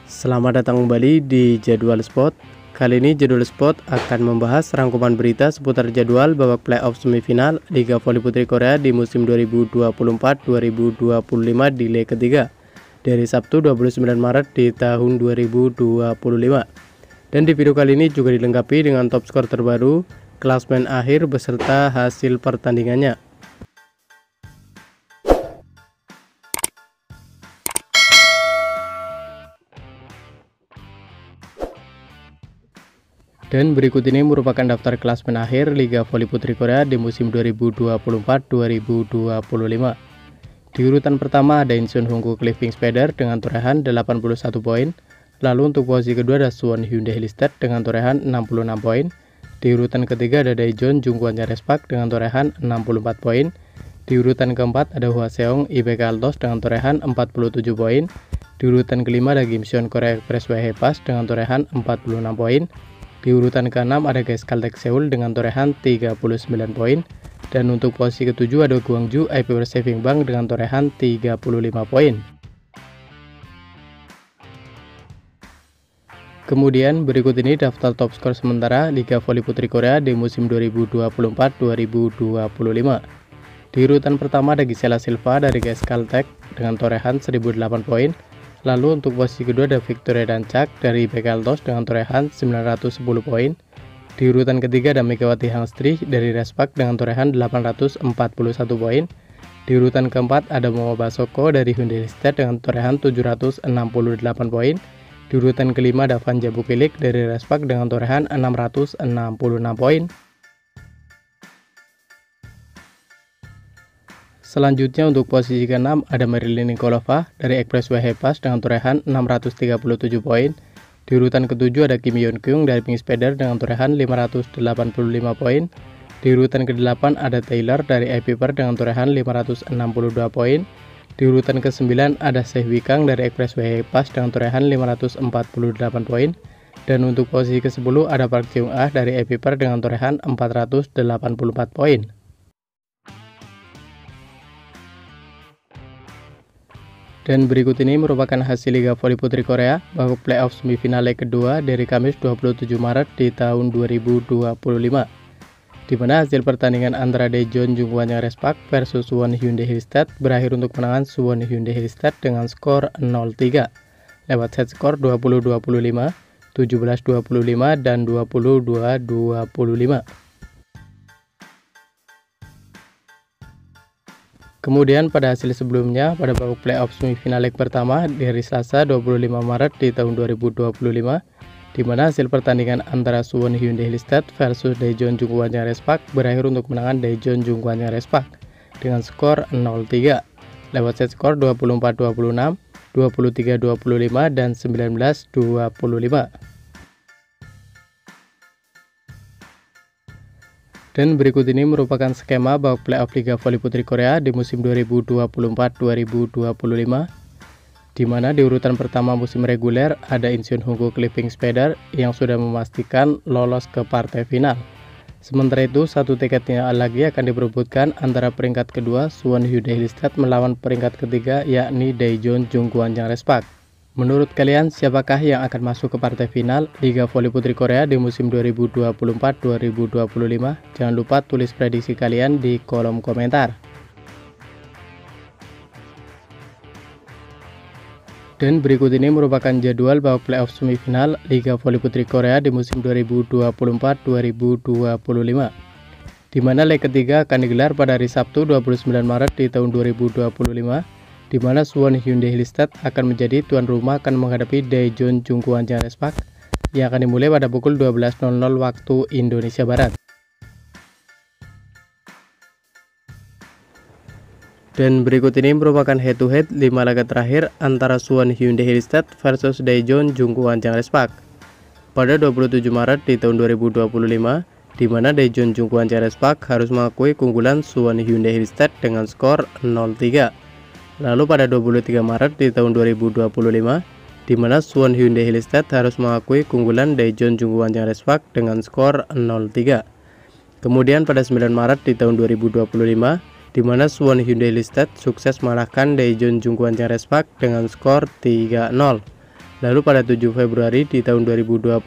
Selamat datang kembali di Jadwal Sport. Kali ini Jadwal Sport akan membahas rangkuman berita seputar jadwal babak playoff semifinal Liga Voli Putri Korea di musim 2024-2025 di leg ketiga dari Sabtu 29 Maret di tahun 2025. Dan di video kali ini juga dilengkapi dengan top skor terbaru, klasmen akhir beserta hasil pertandingannya. Dan berikut ini merupakan daftar klasmen akhir Liga Voli Putri Korea di musim 2024-2025. Di urutan pertama ada Incheon Honggu Clipping Spider dengan torehan 81 poin. Lalu untuk posisi kedua ada Suwon Hyundai Hillstead dengan torehan 66 poin. Di urutan ketiga ada Daejeon Jungkwan Respak dengan torehan 64 poin. Di urutan keempat ada Hwaseong IBK Altos dengan torehan 47 poin. Di urutan kelima ada Gimseon Korea Expressway Hepas dengan torehan 46 poin. Di urutan ke-6 ada GS Caltech Seoul dengan torehan 39 poin. Dan untuk posisi ke-7 ada Gwangju IP Saving Bank dengan torehan 35 poin. Kemudian berikut ini daftar top skor sementara Liga Voli Putri Korea di musim 2024-2025. Di urutan pertama ada Gisela Silva dari GS Caltech dengan torehan 1008 poin. Lalu untuk posisi kedua ada Victoria Dancak dari IBK Altos dengan torehan 910 poin. Di urutan ketiga ada Megawati Hangstri dari Respak dengan torehan 841 poin. Di urutan keempat ada Momo Basoko dari Hyundai Hillstead dengan torehan 768 poin. Di urutan kelima ada Vanja Bukilik dari Respak dengan torehan 666 poin. Selanjutnya untuk posisi ke-6 ada Marilyn Nikolova dari Expressway Hepas dengan torehan 637 poin. Di urutan ke-7 ada Kim Yeon Kyung dari Pink Spider dengan torehan 585 poin. Di urutan ke-8 ada Taylor dari Epiper dengan torehan 562 poin. Di urutan ke-9 ada Sehwi Kang dari Expressway Hepas dengan torehan 548 poin. Dan untuk posisi ke-10 ada Park Jeong Ah dari Epiper dengan torehan 484 poin. Dan berikut ini merupakan hasil Liga Voli Putri Korea babak playoff semifinal leg kedua dari Kamis 27 Maret di tahun 2025. Di mana hasil pertandingan antara Daejeon Jungkwan Respak versus Suwon Hyundai Hillstead berakhir untuk kemenangan Suwon Hyundai Hillstead dengan skor 0-3 lewat set skor 20-25, 17-25 dan 22-25. Kemudian pada hasil sebelumnya pada babak playoff semifinal leg pertama di hari Selasa 25 Maret di tahun 2025, di mana hasil pertandingan antara Suwon Hyundai Hillstead versus Daejeon Jungkwan Respak berakhir untuk kemenangan Daejeon Jungkwan Respak dengan skor 0-3 lewat set skor 24-26, 23-25 dan 19-25. Dan berikut ini merupakan skema babak playoff Liga Voli Putri Korea di musim 2024-2025, di mana di urutan pertama musim reguler ada Incheon Honggu Clipping Spider yang sudah memastikan lolos ke partai final. Sementara itu, satu tiketnya lagi akan diperebutkan antara peringkat kedua Suwon Hyundai Hillstead melawan peringkat ketiga yakni Daejeon Jungkwan Respak. Menurut kalian, siapakah yang akan masuk ke partai final Liga Voli Putri Korea di musim 2024-2025? Jangan lupa tulis prediksi kalian di kolom komentar. Dan berikut ini merupakan jadwal babak playoff semifinal Liga Voli Putri Korea di musim 2024-2025. Di mana leg ketiga akan digelar pada hari Sabtu 29 Maret di tahun 2025. Di mana Suwon Hyundai Hillstead akan menjadi tuan rumah akan menghadapi Daejeon Jungkwan Respak yang akan dimulai pada pukul 12.00 waktu Indonesia Barat. Dan berikut ini merupakan head to head 5 laga terakhir antara Suwon Hyundai Hillstead versus Daejeon Jungkwan Respak pada 27 Maret di tahun 2025, di mana Daejeon Jungkwan Respak harus mengakui keunggulan Suwon Hyundai Hillstead dengan skor 0-3. Lalu pada 23 Maret di tahun 2025, di mana Suwon Hyundai Hillstead harus mengakui keunggulan Daejeon Jungkwan Respak dengan skor 0-3. Kemudian pada 9 Maret di tahun 2025, di mana Suwon Hyundai Hillstead sukses mengalahkan Daejeon Jungkwan Respak dengan skor 3-0. Lalu pada 7 Februari di tahun 2025,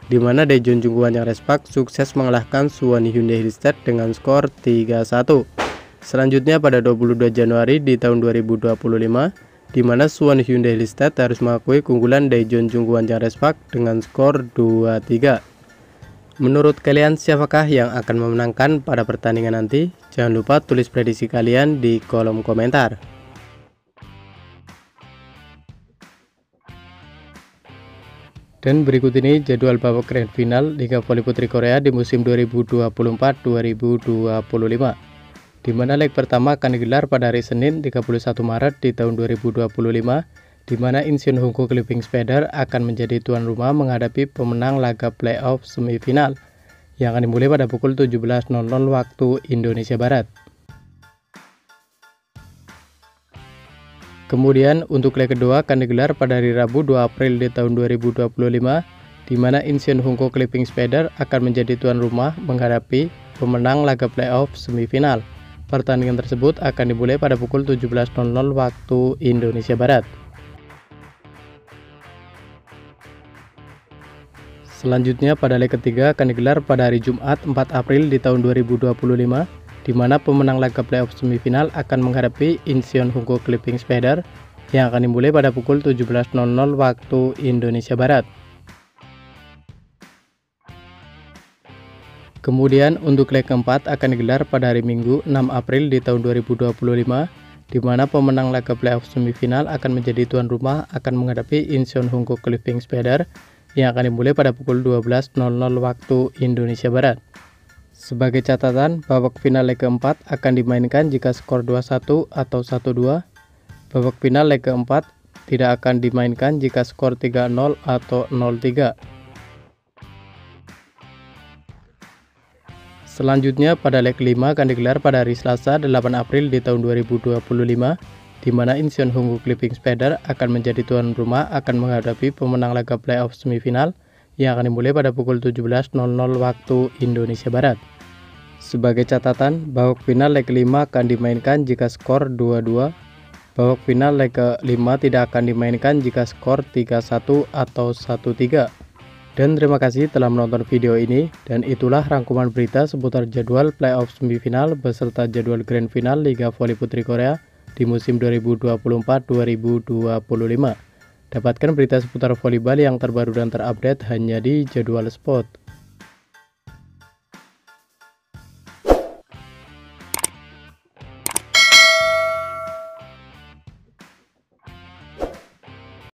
di mana Daejeon Jungwon yang Respak sukses mengalahkan Suwon Hyundai Hillstead dengan skor 3-1. Selanjutnya pada 22 Januari di tahun 2025, di mana Suwon Hyundai Hillstead harus mengakui keunggulan Daejeon Jungwon yang Respak dengan skor 2-3. Menurut kalian siapakah yang akan memenangkan pada pertandingan nanti? Jangan lupa tulis prediksi kalian di kolom komentar. Dan berikut ini jadwal babak grand final Liga Voli Putri Korea di musim 2024-2025, di mana leg pertama akan digelar pada hari Senin 31 Maret di tahun 2025, di mana Incheon Hongko Clipping Spider akan menjadi tuan rumah menghadapi pemenang laga playoff semifinal yang akan dimulai pada pukul 17.00 waktu Indonesia Barat. Kemudian untuk leg kedua akan digelar pada hari Rabu 2 April di tahun 2025, di mana Incheon Hongko Clipping Spider akan menjadi tuan rumah menghadapi pemenang laga playoff semifinal. Pertandingan tersebut akan dimulai pada pukul 17.00 waktu Indonesia Barat. Selanjutnya pada leg ketiga akan digelar pada hari Jumat 4 April di tahun 2025, di mana pemenang laga playoff semifinal akan menghadapi Incheon Hongko Clipping Spider yang akan dimulai pada pukul 17.00 waktu Indonesia Barat. Kemudian untuk leg keempat akan digelar pada hari Minggu 6 April di tahun 2025, di mana pemenang laga playoff semifinal akan menjadi tuan rumah akan menghadapi Incheon Hongko Clipping Spider yang akan dimulai pada pukul 12.00 waktu Indonesia Barat. Sebagai catatan, babak final leg keempat akan dimainkan jika skor 2-1 atau 1-2. Babak final leg keempat tidak akan dimainkan jika skor 3-0 atau 0-3. Selanjutnya pada leg 5 akan digelar pada hari Selasa 8 April di tahun 2025, di mana Incheon Hongko Clipping Spider akan menjadi tuan rumah akan menghadapi pemenang laga playoff semifinal yang akan dimulai pada pukul 17.00 waktu Indonesia Barat. Sebagai catatan, babak final leg 5 akan dimainkan jika skor 2-2. Babak final leg ke-5 tidak akan dimainkan jika skor 3-1 atau 1-3. Dan terima kasih telah menonton video ini, dan itulah rangkuman berita seputar jadwal playoff semifinal beserta jadwal grand final Liga Voli Putri Korea di musim 2024-2025. Dapatkan berita seputar volleyball yang terbaru dan terupdate hanya di Jadwal Sport.